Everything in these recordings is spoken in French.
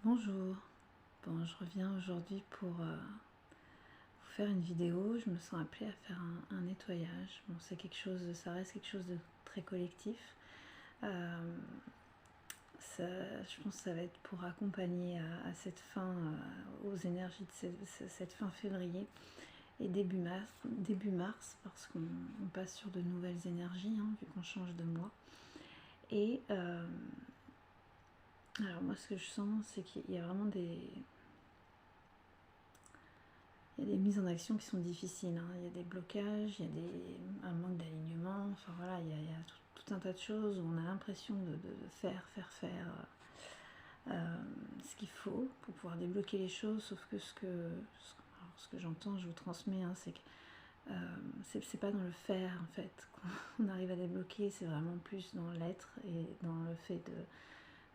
Bonjour, bon, je reviens aujourd'hui pour vous faire une vidéo. Je me sens appelée à faire un nettoyage. Bon, c'est quelque chose, ça reste quelque chose de très collectif. Je pense que ça va être pour accompagner à cette fin, aux énergies de cette fin février et début mars parce qu'on passe sur de nouvelles énergies, hein, vu qu'on change de mois. Et alors moi, ce que je sens, c'est qu'il y a vraiment il y a des mises en action qui sont difficiles, hein. Il y a des blocages, il y a un manque d'alignement, enfin voilà, il y a tout un tas de choses où on a l'impression de faire ce qu'il faut pour pouvoir débloquer les choses, sauf que ce que j'entends, je vous transmets, hein, c'est que c'est pas dans le faire en fait qu'on arrive à débloquer, c'est vraiment plus dans l'être et dans le fait de...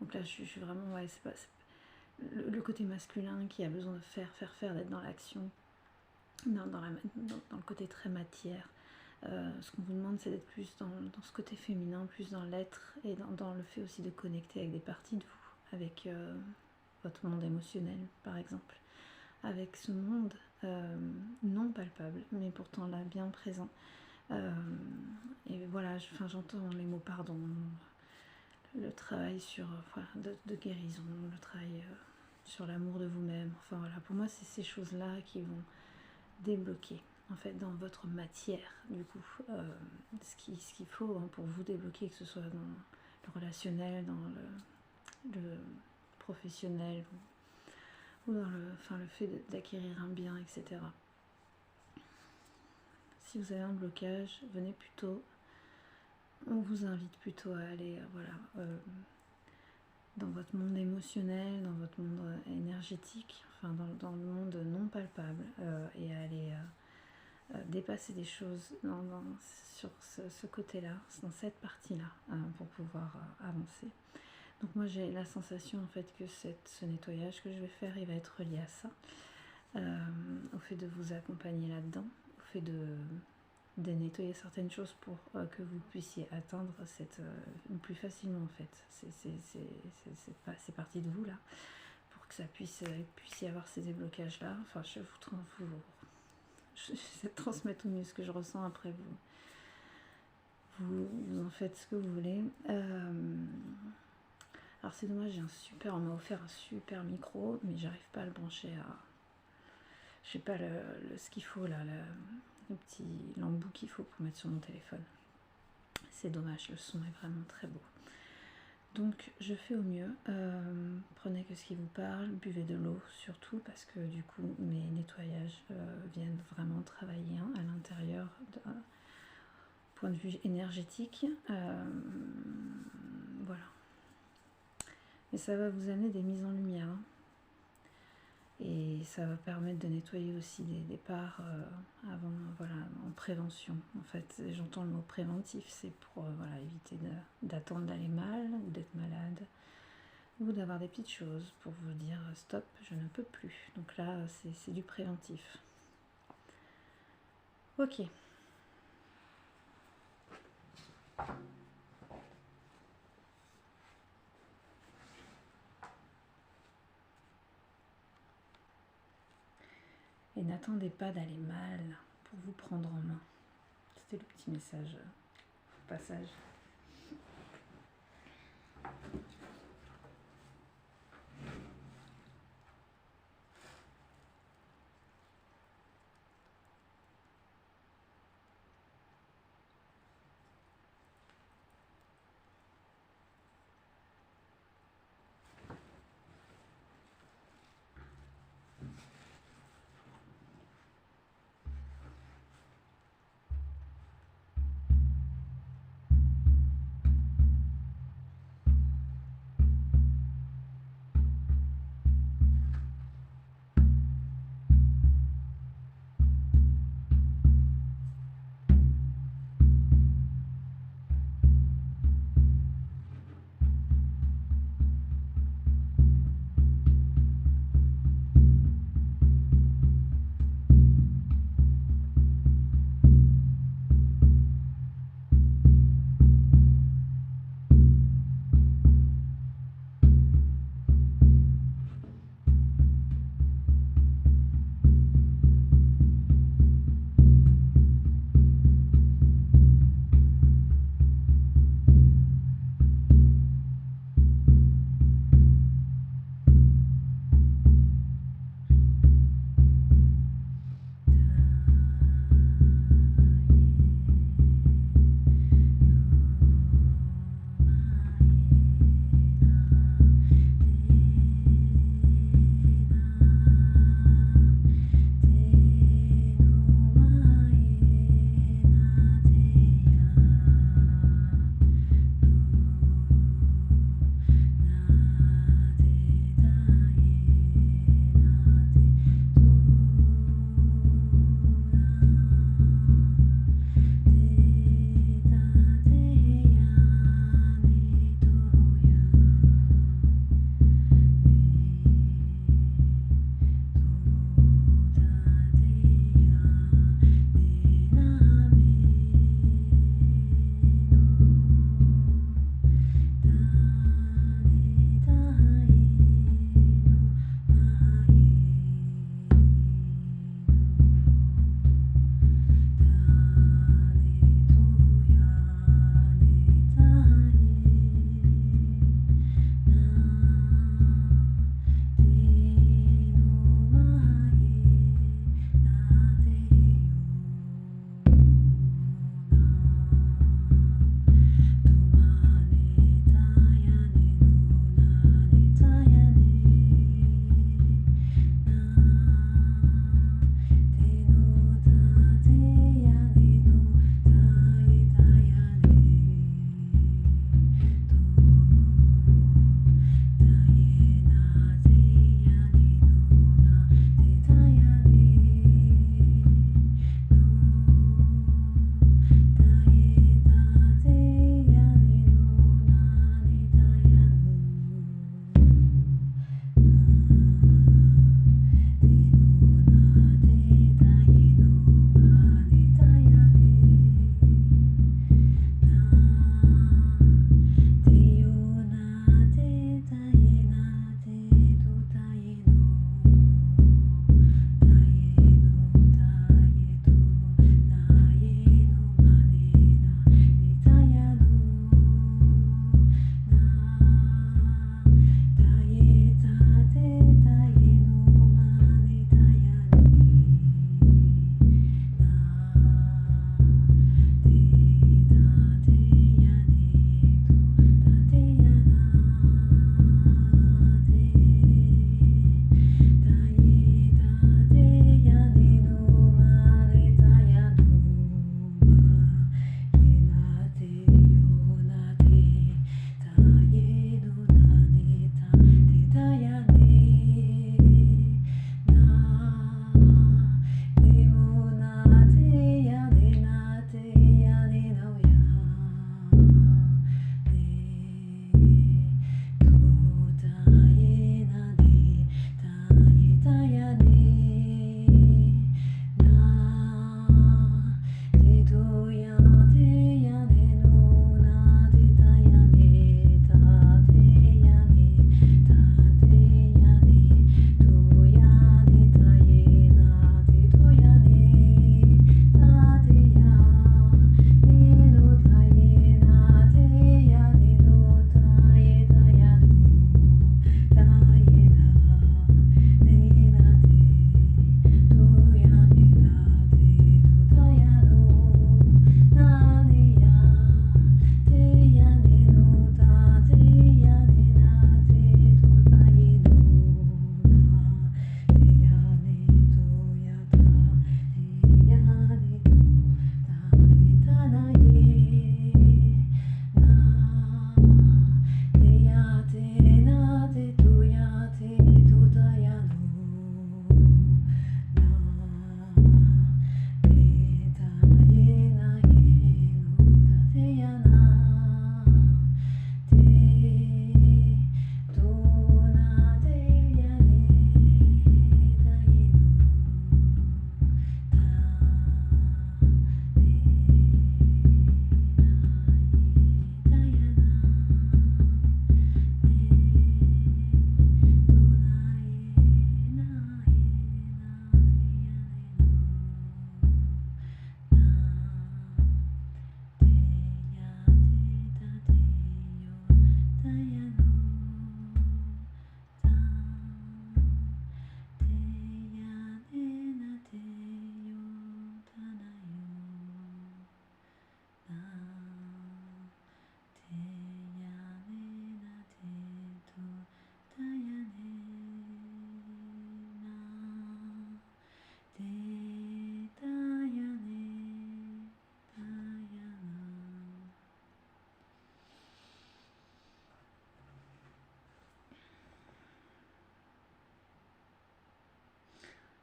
Donc là je suis vraiment, ouais, c'est pas le côté masculin qui a besoin de faire, d'être dans l'action, dans le côté très matière. Ce qu'on vous demande, c'est d'être plus dans ce côté féminin, plus dans l'être et dans le fait aussi de connecter avec des parties de vous, avec votre monde émotionnel par exemple, avec ce monde non palpable mais pourtant là bien présent. Et voilà, j'entends les mots pardon, le travail sur de guérison, le travail sur l'amour de vous-même. Enfin voilà, pour moi c'est ces choses-là qui vont débloquer en fait dans votre matière du coup ce qu'il faut, hein, pour vous débloquer, que ce soit dans le relationnel, dans le professionnel ou dans le fait d'acquérir un bien, etc. Si vous avez un blocage, venez plutôt, on vous invite plutôt à aller dans votre monde émotionnel, dans votre monde énergétique, enfin dans le monde non palpable, et à aller dépasser des choses sur ce côté-là, dans cette partie-là, pour pouvoir avancer. Donc moi j'ai la sensation en fait que ce nettoyage que je vais faire, il va être relié à ça, au fait de vous accompagner là-dedans, au fait de nettoyer certaines choses pour que vous puissiez atteindre cette plus facilement en fait. C'est parti de vous là, pour que ça puissiez avoir ces déblocages là. Enfin je j'essaie de transmettre au mieux ce que je ressens, après vous en faites ce que vous voulez. Alors c'est dommage, on m'a offert un super micro, mais j'arrive pas à le brancher à... Je sais pas ce qu'il faut là, le petit l'embout qu'il faut pour mettre sur mon téléphone. C'est dommage, le son est vraiment très beau. Donc je fais au mieux, prenez que ce qui vous parle, buvez de l'eau surtout, parce que du coup mes nettoyages viennent vraiment travailler, hein, à l'intérieur, point de vue énergétique. Voilà. Et ça va vous amener des mises en lumière, hein. Et ça va permettre de nettoyer aussi des parts avant, voilà, en prévention. En fait, j'entends le mot préventif, c'est pour éviter d'attendre d'aller mal ou d'être malade, ou d'avoir des petites choses pour vous dire stop, je ne peux plus. Donc là, c'est du préventif. Ok. Et n'attendez pas d'aller mal pour vous prendre en main. C'était le petit message au passage.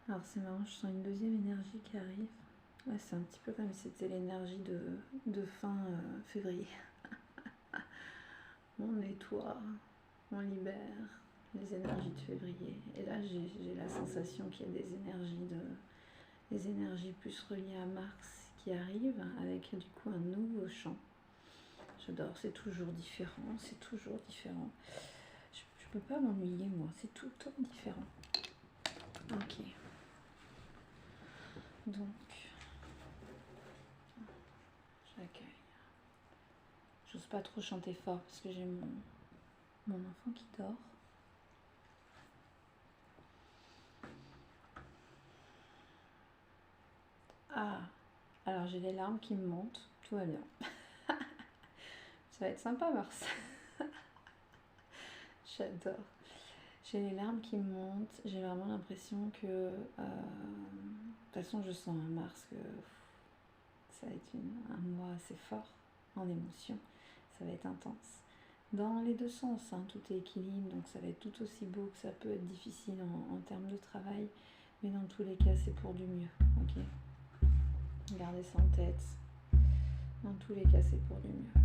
Alors c'est marrant, je sens une deuxième énergie qui arrive. Ouais, c'est un petit peu comme si c'était l'énergie de fin février. On nettoie, on libère les énergies de février. Et là, j'ai la sensation qu'il y a des énergies plus reliées à Mars qui arrivent avec du coup un nouveau chant. J'adore, c'est toujours différent, c'est toujours différent. Je peux pas m'ennuyer moi, c'est tout le temps différent. Ok. Donc, j'accueille. J'ose pas trop chanter fort parce que j'ai mon enfant qui dort. Ah, alors j'ai les larmes qui me montent, tout va bien. Ça va être sympa, Mars. J'adore. J'ai les larmes qui me montent, j'ai vraiment l'impression que... de toute façon, je sens un Mars que ça va être un mois assez fort en émotion. Ça va être intense. Dans les deux sens, hein, tout est équilibre, donc ça va être tout aussi beau que ça peut être difficile en termes de travail. Mais dans tous les cas, c'est pour du mieux. Ok. Gardez ça en tête. Dans tous les cas, c'est pour du mieux.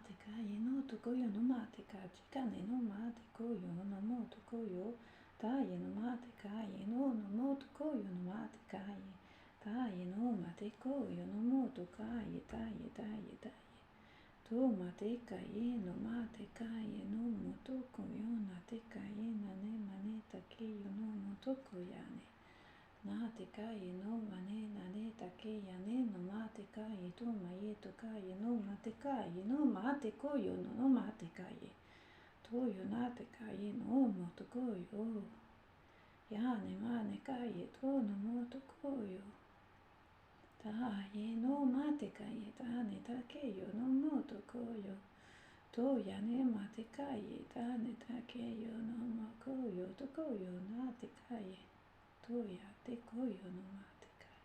te kaye no tokoyo no mate ka chikane no mate koyo no mo tokoyo taye no mate kaye no mo tokoyo no mate kaye taye no mate koyo no mo tokaye taye taye taye to mate kaye no mate kaye no mo tokoyo na te kaye nane mane takeyo no mo tokoyane Nate kaye no mane nane take yane no mate kaye to maye to kaye no mate kaye no mate koyo no mate kaye toyo nate kaye no moto koyo yane mane kaye to no moto koyo taye no mate kaye tane takeyo no moto koyo to yane mate kaye tane takeyo no mo koyo to koyo nate kaye Toya te koyo no mate kai.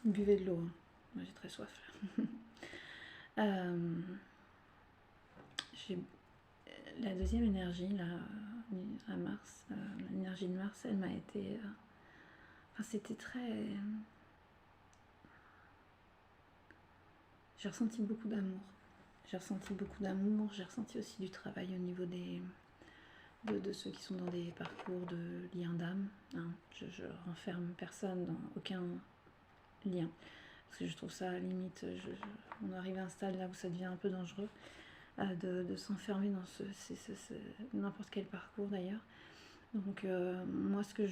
Buvez de l'eau, hein. Moi j'ai très soif là. La deuxième énergie là, à Mars, l'énergie de Mars, elle m'a été... Enfin c'était très... J'ai ressenti beaucoup d'amour. J'ai ressenti beaucoup d'amour, j'ai ressenti aussi du travail au niveau de ceux qui sont dans des parcours de lien d'âme. Hein. Je renferme personne dans aucun lien. Parce que je trouve ça, à la limite, on arrive à un stade là où ça devient un peu dangereux de s'enfermer dans n'importe quel parcours d'ailleurs. Donc moi ce que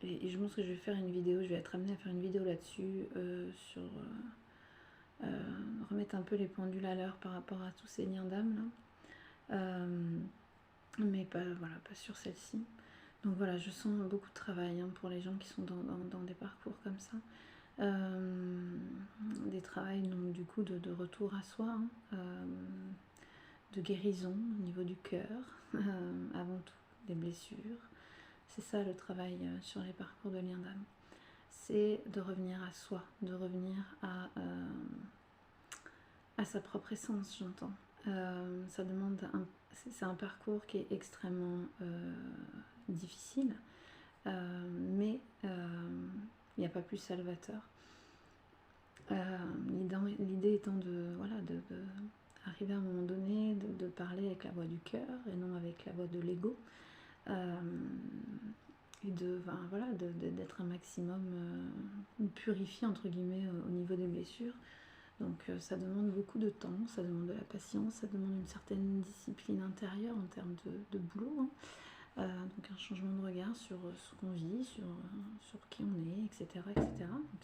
et je pense que je vais faire une vidéo, je vais être amenée à faire une vidéo là-dessus sur... remettre un peu les pendules à l'heure par rapport à tous ces liens d'âme là, mais pas, voilà, pas sur celle-ci. Donc voilà, je sens beaucoup de travail hein, pour les gens qui sont dans des parcours comme ça, des travails donc du coup de retour à soi, hein, de guérison au niveau du cœur, avant tout, des blessures. C'est ça le travail sur les parcours de liens d'âme. C'est de revenir à soi, de revenir à sa propre essence, j'entends. Ça demande c'est un parcours qui est extrêmement difficile, mais il n'y a pas plus salvateur. L'idée étant de arriver à un moment donné, de parler avec la voix du cœur et non avec la voix de l'ego. Et d'être un maximum purifié entre guillemets au niveau des blessures. Donc ça demande beaucoup de temps, ça demande de la patience, ça demande une certaine discipline intérieure en termes de boulot, hein. Donc un changement de regard sur ce qu'on vit, sur qui on est, etc. etc. Donc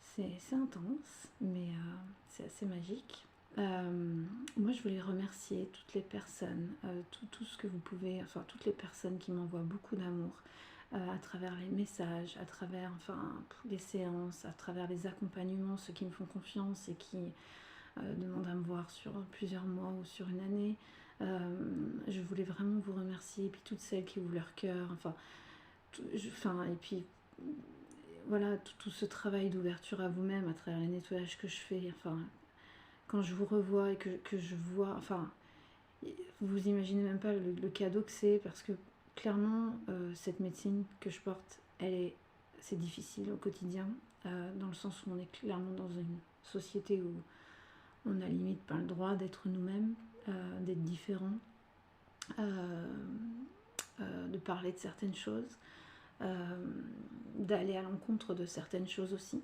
c'est intense, mais c'est assez magique. Moi je voulais remercier toutes les personnes, tout ce que vous pouvez, enfin toutes les personnes qui m'envoient beaucoup d'amour à travers les messages, à travers les séances, à travers les accompagnements, ceux qui me font confiance et qui demandent à me voir sur plusieurs mois ou sur une année. Je voulais vraiment vous remercier, et puis toutes celles qui ouvrent leur cœur, et puis voilà, tout ce travail d'ouverture à vous-même à travers les nettoyages que je fais, quand je vous revois et que je vois, vous imaginez même pas le cadeau que c'est, parce que clairement, cette médecine que je porte, c'est difficile au quotidien, dans le sens où on est clairement dans une société où on n'a limite pas le droit d'être nous-mêmes, d'être différent, de parler de certaines choses, d'aller à l'encontre de certaines choses aussi,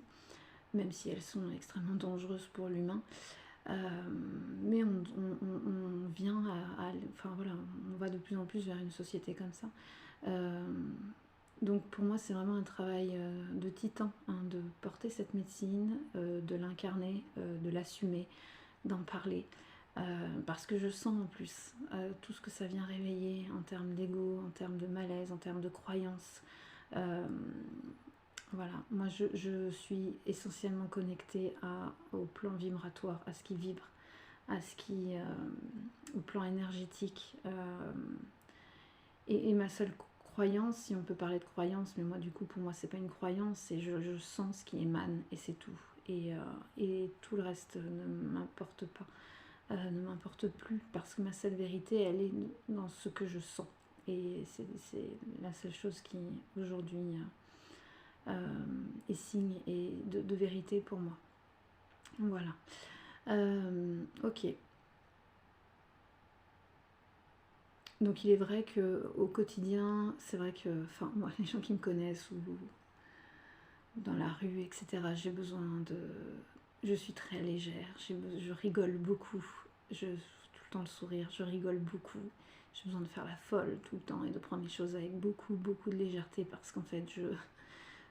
même si elles sont extrêmement dangereuses pour l'humain. Mais on vient on va de plus en plus vers une société comme ça. Donc pour moi c'est vraiment un travail de titan, hein, de porter cette médecine, de l'incarner, de l'assumer, d'en parler, parce que je sens en plus tout ce que ça vient réveiller en termes d'ego, en termes de malaise, en termes de croyances. Voilà, moi je suis essentiellement connectée au plan vibratoire, à ce qui vibre, au plan énergétique. Et ma seule croyance, si on peut parler de croyance, mais moi du coup pour moi c'est pas une croyance, c'est je sens ce qui émane et c'est tout. Et tout le reste ne m'importe pas, ne m'importe plus, parce que ma seule vérité elle est dans ce que je sens. et c'est la seule chose qui aujourd'hui est signe et de vérité pour moi. Voilà. Ok. Donc il est vrai que au quotidien, c'est vrai que, enfin moi, les gens qui me connaissent ou dans la rue, etc., j'ai besoin de... Je suis très légère, je rigole beaucoup, tout le temps le sourire, je rigole beaucoup. J'ai besoin de faire la folle tout le temps et de prendre les choses avec beaucoup, beaucoup de légèreté parce qu'en fait,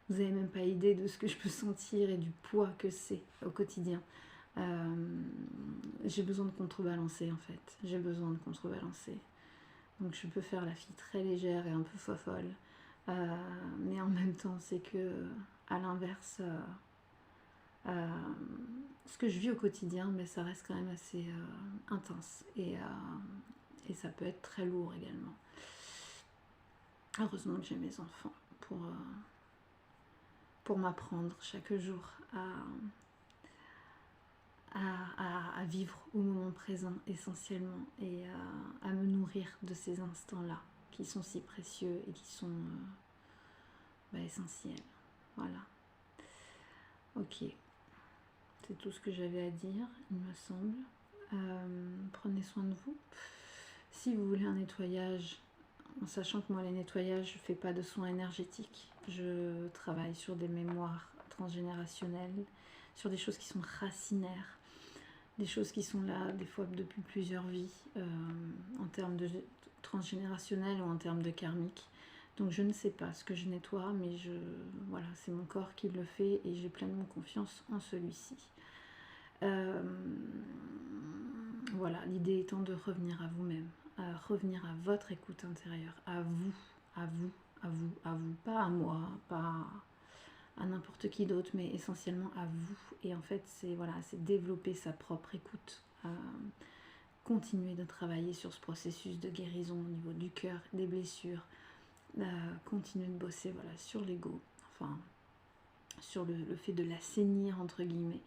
vous n'avez même pas idée de ce que je peux sentir et du poids que c'est au quotidien. J'ai besoin de contrebalancer en fait, j'ai besoin de contrebalancer. Donc je peux faire la fille très légère et un peu fofolle, mais en même temps c'est que à l'inverse, ce que je vis au quotidien, mais ça reste quand même assez intense et ça peut être très lourd également. Heureusement que j'ai mes enfants pour m'apprendre chaque jour à vivre au moment présent essentiellement et à me nourrir de ces instants-là qui sont si précieux et qui sont essentiels. Voilà. Ok. C'est tout ce que j'avais à dire, il me semble. Prenez soin de vous. Si vous voulez un nettoyage, en sachant que moi les nettoyages, je ne fais pas de soins énergétiques. Je travaille sur des mémoires transgénérationnelles, sur des choses qui sont racinaires, des choses qui sont là des fois depuis plusieurs vies, en termes de transgénérationnel ou en termes de karmique. Donc je ne sais pas ce que je nettoie, mais voilà, c'est mon corps qui le fait et j'ai pleinement confiance en celui-ci. Voilà, l'idée étant de revenir à vous-même, à revenir à votre écoute intérieure, à vous, à vous, à vous, à vous, pas à moi, pas à n'importe qui d'autre, mais essentiellement à vous. Et en fait, c'est voilà, c'est développer sa propre écoute, continuer de travailler sur ce processus de guérison au niveau du cœur, des blessures, continuer de bosser voilà, sur l'ego, enfin sur le fait de l'assainir entre guillemets,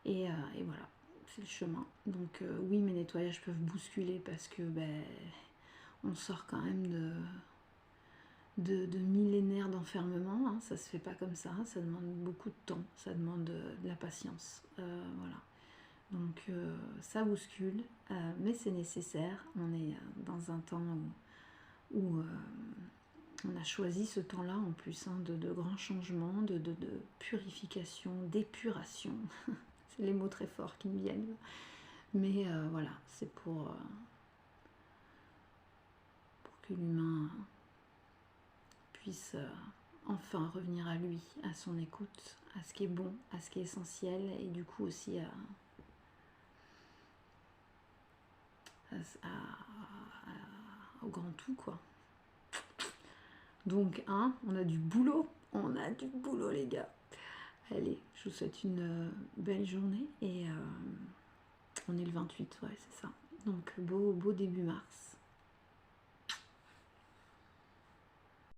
et voilà, c'est le chemin. Donc oui, mes nettoyages peuvent bousculer parce que on sort quand même de millénaires d'enfermement, hein. Ça se fait pas comme ça demande beaucoup de temps, ça demande de la patience, voilà. Donc ça bouscule, mais c'est nécessaire. On est dans un temps où on a choisi ce temps-là en plus, hein, de grands changements, de purification, d'épuration. C'est les mots très forts qui me viennent. Mais voilà, c'est pour que l'humain puisse enfin revenir à lui, à son écoute, à ce qui est bon, à ce qui est essentiel, et du coup aussi au grand tout, quoi. Donc, on a du boulot, les gars. Allez, je vous souhaite une belle journée et on est le 28, ouais, c'est ça. Donc, beau début mars.